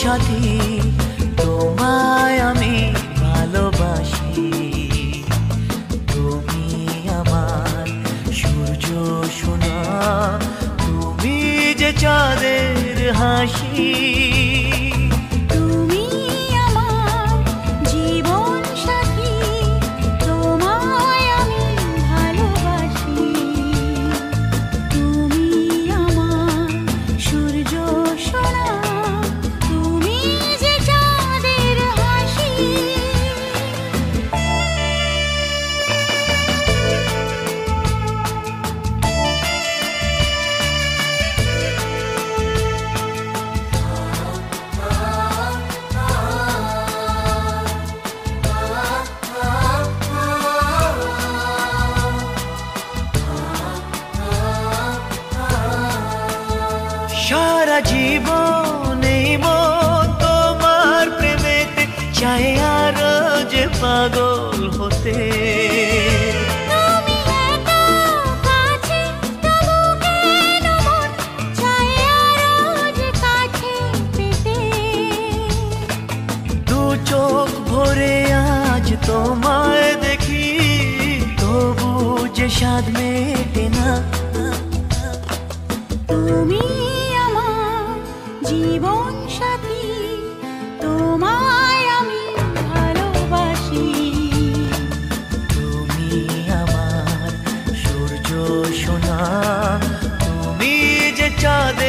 সাথী তোমায় আমি ভালোবাসি। তুমি আমার সূর্য সোনা, তুমি যে চাঁদের হাসি। তুমি আমার জীবন সাথী, তোমায় আমি ভালোবাসি। তুমি আমার সূর্য সোনা, তুমি যে চাঁদের হাসি। সারা জীবন এই মন তোমার প্রেমেতে চাই আরো যে পাগল হতে। তুমি এত কাছে, তবু কেন মন চায় আরো যে কাছে পেতে। দু চোখ ভরে আজ তোমায় দেখি, তবু যে স্বাদ মেটে না। তুমি আমার জীবন সাথী, তোমায় আমি ভালোবাসি। তুমি আমার সূর্য সোনা, তুমি যে চাঁদের